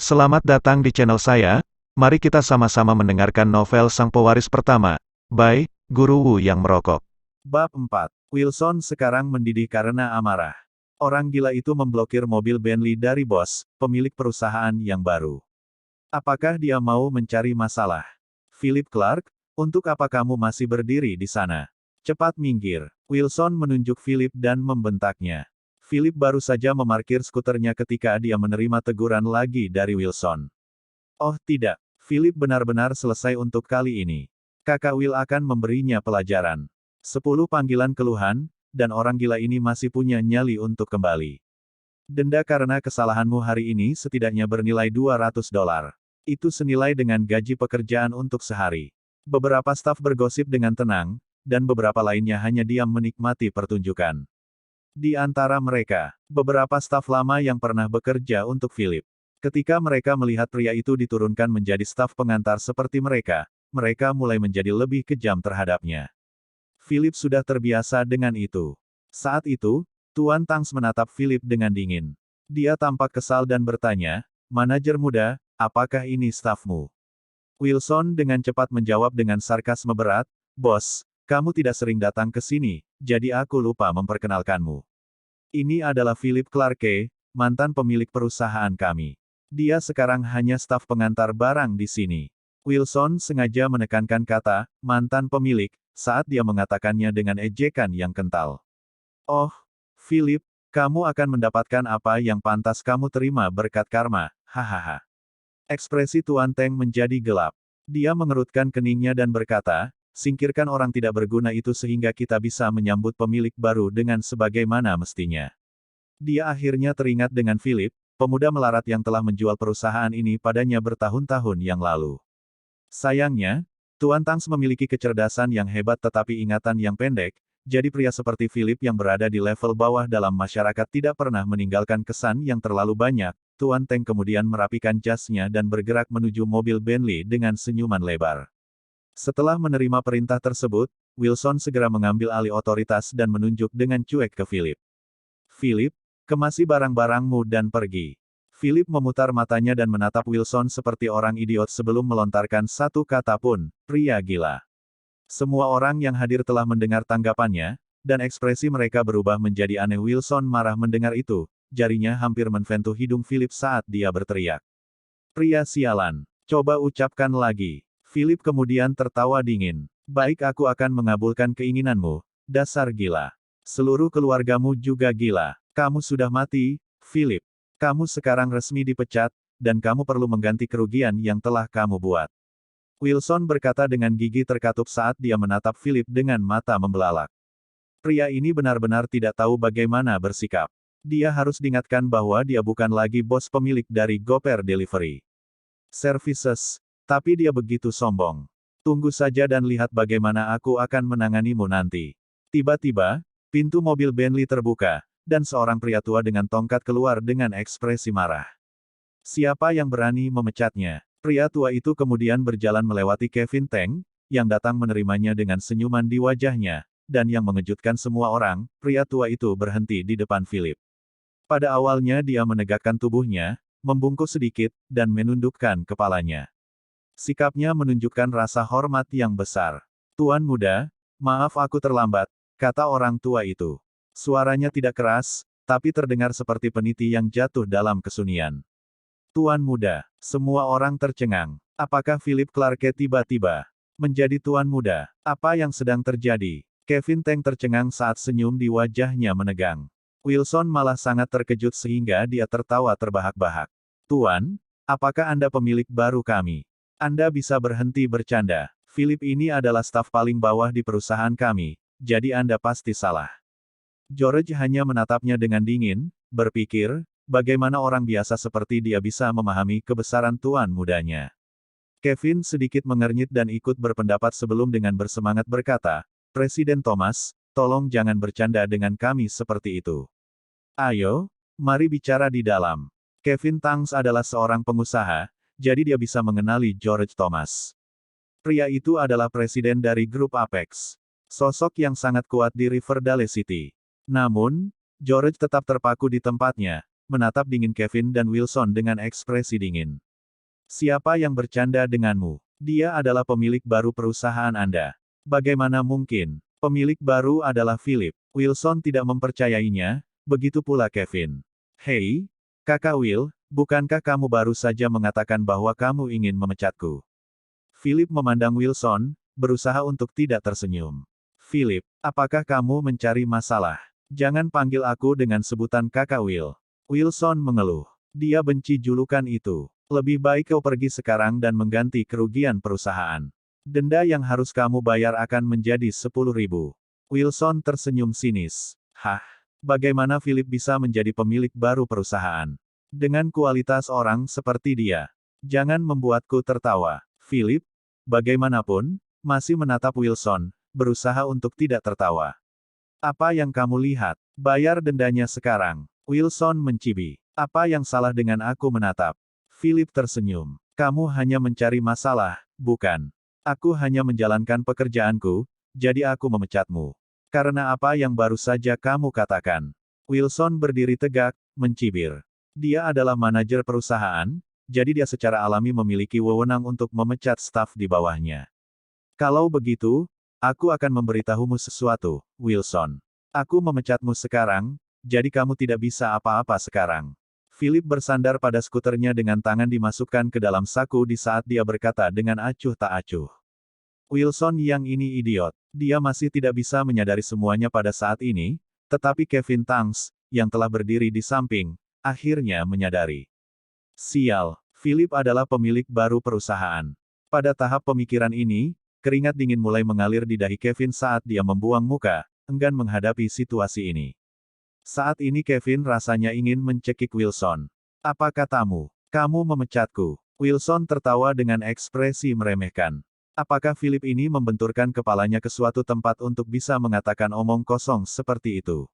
Selamat datang di channel saya. Mari kita sama-sama mendengarkan novel Sang Pewaris Pertama, by Guru Wu yang merokok. Bab 4. Wilson sekarang mendidih karena amarah. Orang gila itu memblokir mobil Bentley dari bos, pemilik perusahaan yang baru. Apakah dia mau mencari masalah? Philip Clark, untuk apa kamu masih berdiri di sana? Cepat minggir. Wilson menunjuk Philip dan membentaknya. Philip baru saja memarkir skuternya ketika dia menerima teguran lagi dari Wilson. Oh tidak, Philip benar-benar selesai untuk kali ini. Kakak Will akan memberinya pelajaran. 10 panggilan keluhan, dan orang gila ini masih punya nyali untuk kembali. Denda karena kesalahanmu hari ini setidaknya bernilai $200. Itu senilai dengan gaji pekerjaan untuk sehari. Beberapa staf bergosip dengan tenang, dan beberapa lainnya hanya diam menikmati pertunjukan. Di antara mereka, beberapa staf lama yang pernah bekerja untuk Philip. Ketika mereka melihat pria itu diturunkan menjadi staf pengantar seperti mereka mulai menjadi lebih kejam terhadapnya. Philip sudah terbiasa dengan itu. Saat itu, Tuan Tangs menatap Philip dengan dingin. Dia tampak kesal dan bertanya, "Manajer muda, apakah ini stafmu?" Wilson dengan cepat menjawab dengan sarkasme berat, "Bos, kamu tidak sering datang ke sini, jadi aku lupa memperkenalkanmu. Ini adalah Philip Clarke, mantan pemilik perusahaan kami. Dia sekarang hanya staf pengantar barang di sini." Wilson sengaja menekankan kata, mantan pemilik, saat dia mengatakannya dengan ejekan yang kental. "Oh, Philip, kamu akan mendapatkan apa yang pantas kamu terima berkat karma, hahaha." Ekspresi Tuan Teng menjadi gelap. Dia mengerutkan keningnya dan berkata, "Singkirkan orang tidak berguna itu sehingga kita bisa menyambut pemilik baru dengan sebagaimana mestinya." Dia akhirnya teringat dengan Philip, pemuda melarat yang telah menjual perusahaan ini padanya bertahun-tahun yang lalu. Sayangnya, Tuan Tangs memiliki kecerdasan yang hebat tetapi ingatan yang pendek, jadi pria seperti Philip yang berada di level bawah dalam masyarakat tidak pernah meninggalkan kesan yang terlalu banyak. Tuan Teng kemudian merapikan jasnya dan bergerak menuju mobil Bentley dengan senyuman lebar. Setelah menerima perintah tersebut, Wilson segera mengambil alih otoritas dan menunjuk dengan cuek ke Philip. "Philip, kemasi barang-barangmu dan pergi." Philip memutar matanya dan menatap Wilson seperti orang idiot sebelum melontarkan satu kata pun, "Pria gila." Semua orang yang hadir telah mendengar tanggapannya, dan ekspresi mereka berubah menjadi aneh. Wilson marah mendengar itu, jarinya hampir menventu hidung Philip saat dia berteriak, "Pria sialan, coba ucapkan lagi." Philip kemudian tertawa dingin. "Baik, aku akan mengabulkan keinginanmu, dasar gila. Seluruh keluargamu juga gila. Kamu sudah mati, Philip. Kamu sekarang resmi dipecat, dan kamu perlu mengganti kerugian yang telah kamu buat." Wilson berkata dengan gigi terkatup saat dia menatap Philip dengan mata membelalak. Pria ini benar-benar tidak tahu bagaimana bersikap. Dia harus diingatkan bahwa dia bukan lagi bos pemilik dari Gopher Delivery Services, tapi dia begitu sombong. "Tunggu saja dan lihat bagaimana aku akan menanganimu nanti." Tiba-tiba, pintu mobil Bentley terbuka, dan seorang pria tua dengan tongkat keluar dengan ekspresi marah. Siapa yang berani memecatnya? Pria tua itu kemudian berjalan melewati Kevin Teng, yang datang menerimanya dengan senyuman di wajahnya, dan yang mengejutkan semua orang, pria tua itu berhenti di depan Philip. Pada awalnya dia menegakkan tubuhnya, membungkuk sedikit, dan menundukkan kepalanya. Sikapnya menunjukkan rasa hormat yang besar. "Tuan muda, maaf aku terlambat," kata orang tua itu. Suaranya tidak keras, tapi terdengar seperti peniti yang jatuh dalam kesunyian. "Tuan muda." Semua orang tercengang. Apakah Philip Clarke tiba-tiba menjadi tuan muda? Apa yang sedang terjadi? Kevin Teng tercengang saat senyum di wajahnya menegang. Wilson malah sangat terkejut sehingga dia tertawa terbahak-bahak. "Tuan, apakah Anda pemilik baru kami? Anda bisa berhenti bercanda. Philip ini adalah staf paling bawah di perusahaan kami, jadi Anda pasti salah." George hanya menatapnya dengan dingin, berpikir, bagaimana orang biasa seperti dia bisa memahami kebesaran tuan mudanya. Kevin sedikit mengernyit dan ikut berpendapat sebelum dengan bersemangat berkata, "Presiden Thomas, tolong jangan bercanda dengan kami seperti itu. Ayo, mari bicara di dalam." Kevin Tangs adalah seorang pengusaha, jadi dia bisa mengenali George Thomas. Pria itu adalah presiden dari grup Apex. Sosok yang sangat kuat di Riverdale City. Namun, George tetap terpaku di tempatnya, menatap dingin Kevin dan Wilson dengan ekspresi dingin. Siapa yang bercanda denganmu? Dia adalah pemilik baru perusahaan Anda. Bagaimana mungkin? Pemilik baru adalah Philip. Wilson tidak mempercayainya, begitu pula Kevin. Hei, Kakak Will, bukankah kamu baru saja mengatakan bahwa kamu ingin memecatku? Philip memandang Wilson, berusaha untuk tidak tersenyum. Philip, apakah kamu mencari masalah? Jangan panggil aku dengan sebutan Kakak Will. Wilson mengeluh. Dia benci julukan itu. Lebih baik kau pergi sekarang dan mengganti kerugian perusahaan. Denda yang harus kamu bayar akan menjadi 10.000. Wilson tersenyum sinis. Hah? Bagaimana Philip bisa menjadi pemilik baru perusahaan? Dengan kualitas orang seperti dia. Jangan membuatku tertawa. Philip, bagaimanapun, masih menatap Wilson, berusaha untuk tidak tertawa. Apa yang kamu lihat? Bayar dendanya sekarang. Wilson mencibi. Apa yang salah dengan aku menatap? Philip tersenyum. Kamu hanya mencari masalah, bukan? Aku hanya menjalankan pekerjaanku, jadi aku memecatmu. Karena apa yang baru saja kamu katakan. Wilson berdiri tegak, mencibir. Dia adalah manajer perusahaan, jadi dia secara alami memiliki wewenang untuk memecat staf di bawahnya. Kalau begitu, aku akan memberitahumu sesuatu, Wilson. Aku memecatmu sekarang, jadi kamu tidak bisa apa-apa sekarang. Philip bersandar pada skuternya dengan tangan dimasukkan ke dalam saku di saat dia berkata dengan acuh tak acuh. Wilson yang ini idiot. Dia masih tidak bisa menyadari semuanya pada saat ini, tetapi Kevin Tangs, yang telah berdiri di samping, akhirnya menyadari. Sial, Philip adalah pemilik baru perusahaan. Pada tahap pemikiran ini, keringat dingin mulai mengalir di dahi Kevin saat dia membuang muka, enggan menghadapi situasi ini. Saat ini Kevin rasanya ingin mencekik Wilson. Apa katamu? Kamu memecatku. Wilson tertawa dengan ekspresi meremehkan. Apakah Philip ini membenturkan kepalanya ke suatu tempat untuk bisa mengatakan omong kosong seperti itu?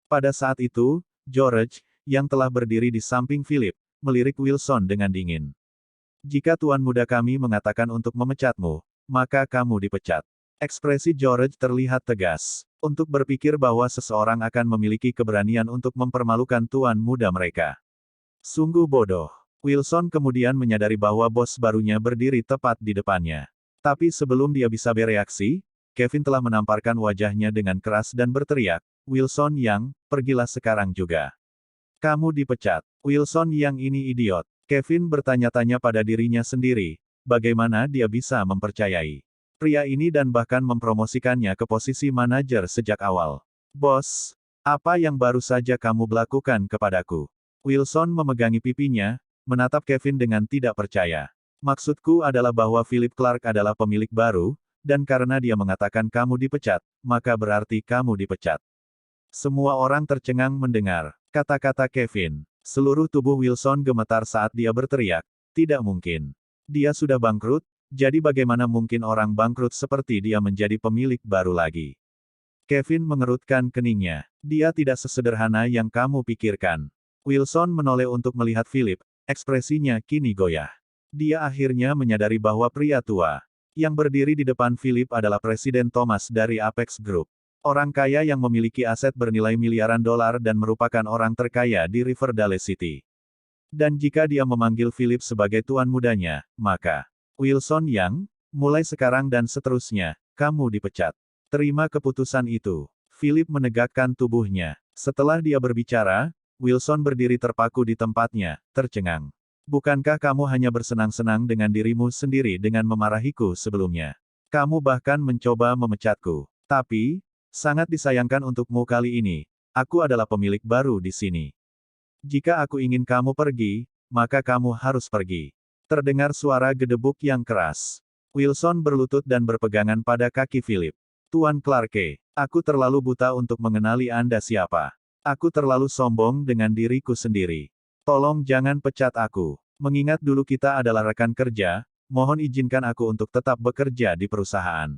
Pada saat itu, George, yang telah berdiri di samping Philip, melirik Wilson dengan dingin. Jika tuan muda kami mengatakan untuk memecatmu, maka kamu dipecat. Ekspresi George terlihat tegas. Untuk berpikir bahwa seseorang akan memiliki keberanian untuk mempermalukan tuan muda mereka. Sungguh bodoh. Wilson kemudian menyadari bahwa bos barunya berdiri tepat di depannya. Tapi sebelum dia bisa bereaksi, Kevin telah menamparkan wajahnya dengan keras dan berteriak, Wilson yang, pergilah sekarang juga. Kamu dipecat. Wilson yang ini idiot. Kevin bertanya-tanya pada dirinya sendiri, bagaimana dia bisa mempercayai pria ini dan bahkan mempromosikannya ke posisi manajer sejak awal. Bos, apa yang baru saja kamu lakukan kepadaku? Wilson memegangi pipinya, menatap Kevin dengan tidak percaya. Maksudku adalah bahwa Philip Clark adalah pemilik baru, dan karena dia mengatakan kamu dipecat, maka berarti kamu dipecat. Semua orang tercengang mendengar kata-kata Kevin. Seluruh tubuh Wilson gemetar saat dia berteriak, tidak mungkin. Dia sudah bangkrut, jadi bagaimana mungkin orang bangkrut seperti dia menjadi pemilik baru lagi? Kevin mengerutkan keningnya. Dia tidak sesederhana yang kamu pikirkan. Wilson menoleh untuk melihat Philip, ekspresinya kini goyah. Dia akhirnya menyadari bahwa pria tua yang berdiri di depan Philip adalah Presiden Thomas dari Apex Group. Orang kaya yang memiliki aset bernilai miliaran dolar dan merupakan orang terkaya di Riverdale City. Dan jika dia memanggil Philip sebagai tuan mudanya, maka Wilson yang, mulai sekarang dan seterusnya, kamu dipecat. Terima keputusan itu. Philip menegakkan tubuhnya. Setelah dia berbicara, Wilson berdiri terpaku di tempatnya, tercengang. Bukankah kamu hanya bersenang-senang dengan dirimu sendiri dengan memarahiku sebelumnya? Kamu bahkan mencoba memecatku. Tapi, sangat disayangkan untukmu kali ini, aku adalah pemilik baru di sini. Jika aku ingin kamu pergi, maka kamu harus pergi. Terdengar suara gedebuk yang keras. Wilson berlutut dan berpegangan pada kaki Philip. Tuan Clarke, aku terlalu buta untuk mengenali Anda siapa. Aku terlalu sombong dengan diriku sendiri. Tolong jangan pecat aku. Mengingat dulu kita adalah rekan kerja, mohon izinkan aku untuk tetap bekerja di perusahaan.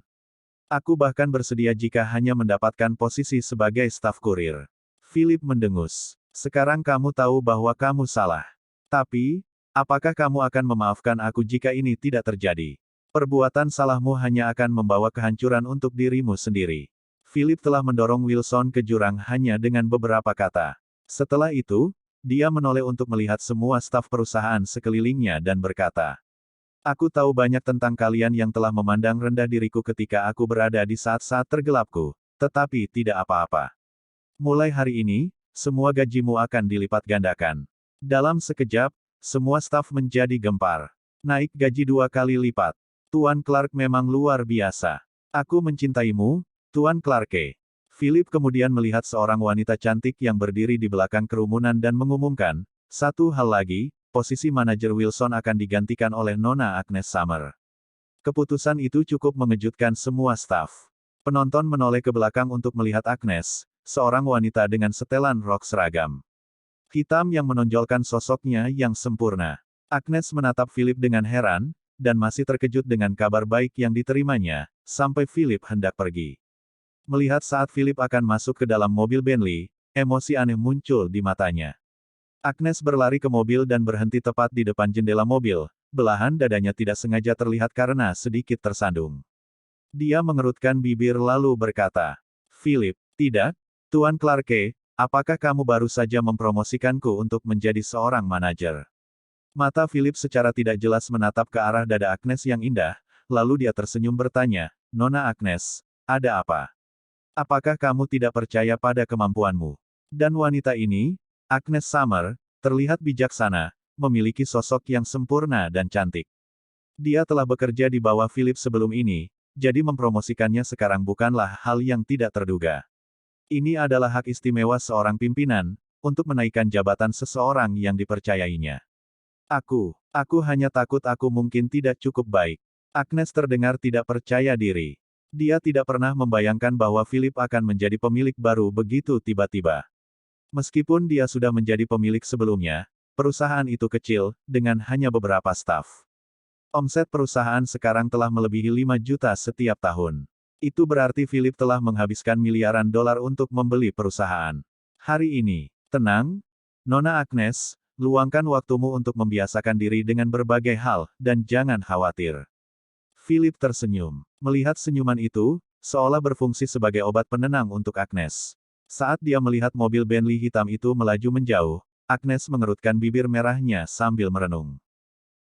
Aku bahkan bersedia jika hanya mendapatkan posisi sebagai staf kurir. Philip mendengus. Sekarang kamu tahu bahwa kamu salah. Tapi, apakah kamu akan memaafkan aku jika ini tidak terjadi? Perbuatan salahmu hanya akan membawa kehancuran untuk dirimu sendiri. Philip telah mendorong Wilson ke jurang hanya dengan beberapa kata. Setelah itu, Dia menoleh untuk melihat semua staf perusahaan sekelilingnya dan berkata, "Aku tahu banyak tentang kalian yang telah memandang rendah diriku ketika aku berada di saat-saat tergelapku, tetapi tidak apa-apa. Mulai hari ini, semua gajimu akan dilipat gandakan." Dalam sekejap, semua staf menjadi gempar. Naik gaji 2 kali lipat. Tuan Clark memang luar biasa. Aku mencintaimu, Tuan Clarke. Philip kemudian melihat seorang wanita cantik yang berdiri di belakang kerumunan dan mengumumkan, "Satu hal lagi, posisi manajer Wilson akan digantikan oleh Nona Agnes Summer." Keputusan itu cukup mengejutkan semua staf. Penonton menoleh ke belakang untuk melihat Agnes, seorang wanita dengan setelan rok seragam hitam yang menonjolkan sosoknya yang sempurna. Agnes menatap Philip dengan heran, dan masih terkejut dengan kabar baik yang diterimanya, sampai Philip hendak pergi. Melihat saat Philip akan masuk ke dalam mobil Bentley, emosi aneh muncul di matanya. Agnes berlari ke mobil dan berhenti tepat di depan jendela mobil, belahan dadanya tidak sengaja terlihat karena sedikit tersandung. Dia mengerutkan bibir lalu berkata, "Philip, tidak, Tuan Clarke, apakah kamu baru saja mempromosikanku untuk menjadi seorang manajer?" Mata Philip secara tidak jelas menatap ke arah dada Agnes yang indah, lalu dia tersenyum bertanya, "Nona Agnes, ada apa? Apakah kamu tidak percaya pada kemampuanmu?" Dan wanita ini, Agnes Summer, terlihat bijaksana, memiliki sosok yang sempurna dan cantik. Dia telah bekerja di bawah Philip sebelum ini, jadi mempromosikannya sekarang bukanlah hal yang tidak terduga. Ini adalah hak istimewa seorang pimpinan, untuk menaikkan jabatan seseorang yang dipercayainya. Aku hanya takut aku mungkin tidak cukup baik." Agnes terdengar tidak percaya diri. Dia tidak pernah membayangkan bahwa Philip akan menjadi pemilik baru begitu tiba-tiba. Meskipun dia sudah menjadi pemilik sebelumnya, perusahaan itu kecil, dengan hanya beberapa staf. Omset perusahaan sekarang telah melebihi 5 juta setiap tahun. Itu berarti Philip telah menghabiskan miliaran dolar untuk membeli perusahaan. Hari ini, tenang, Nona Agnes, luangkan waktumu untuk membiasakan diri dengan berbagai hal, dan jangan khawatir. Philip tersenyum. Melihat senyuman itu, seolah berfungsi sebagai obat penenang untuk Agnes. Saat dia melihat mobil Bentley hitam itu melaju menjauh, Agnes mengerutkan bibir merahnya sambil merenung.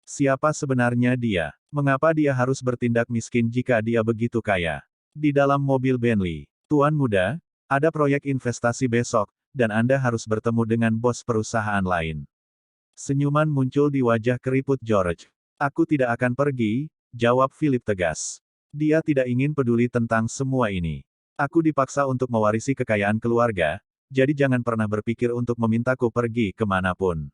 Siapa sebenarnya dia? Mengapa dia harus bertindak miskin jika dia begitu kaya? Di dalam mobil Bentley, "Tuan muda, ada proyek investasi besok, dan Anda harus bertemu dengan bos perusahaan lain." Senyuman muncul di wajah keriput George. "Aku tidak akan pergi," jawab Philip tegas. Dia tidak ingin peduli tentang semua ini. "Aku dipaksa untuk mewarisi kekayaan keluarga, jadi jangan pernah berpikir untuk memintaku pergi kemanapun.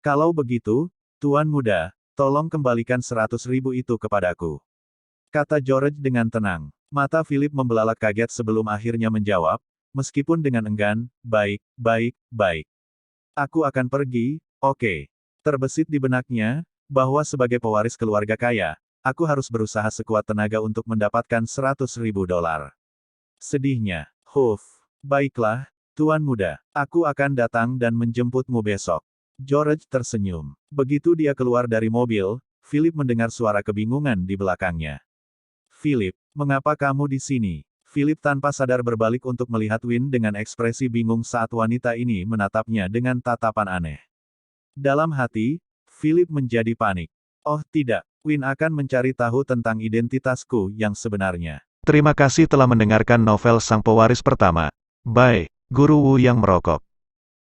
Kalau begitu, Tuan muda, tolong kembalikan 100.000 itu kepadaku," kata George dengan tenang. Mata Philip membelalak kaget sebelum akhirnya menjawab, meskipun dengan enggan, "Baik, baik, baik. Aku akan pergi, oke." Terbesit di benaknya, bahwa sebagai pewaris keluarga kaya, aku harus berusaha sekuat tenaga untuk mendapatkan 100.000 dolar. Sedihnya, baiklah, Tuan muda, aku akan datang dan menjemputmu besok." George tersenyum. Begitu dia keluar dari mobil, Philip mendengar suara kebingungan di belakangnya. "Philip, mengapa kamu di sini?" Philip tanpa sadar berbalik untuk melihat Win dengan ekspresi bingung saat wanita ini menatapnya dengan tatapan aneh. Dalam hati, Philip menjadi panik. "Oh tidak, Win akan mencari tahu tentang identitasku yang sebenarnya." Terima kasih telah mendengarkan novel Sang Pewaris Pertama. By Guru Wu yang merokok.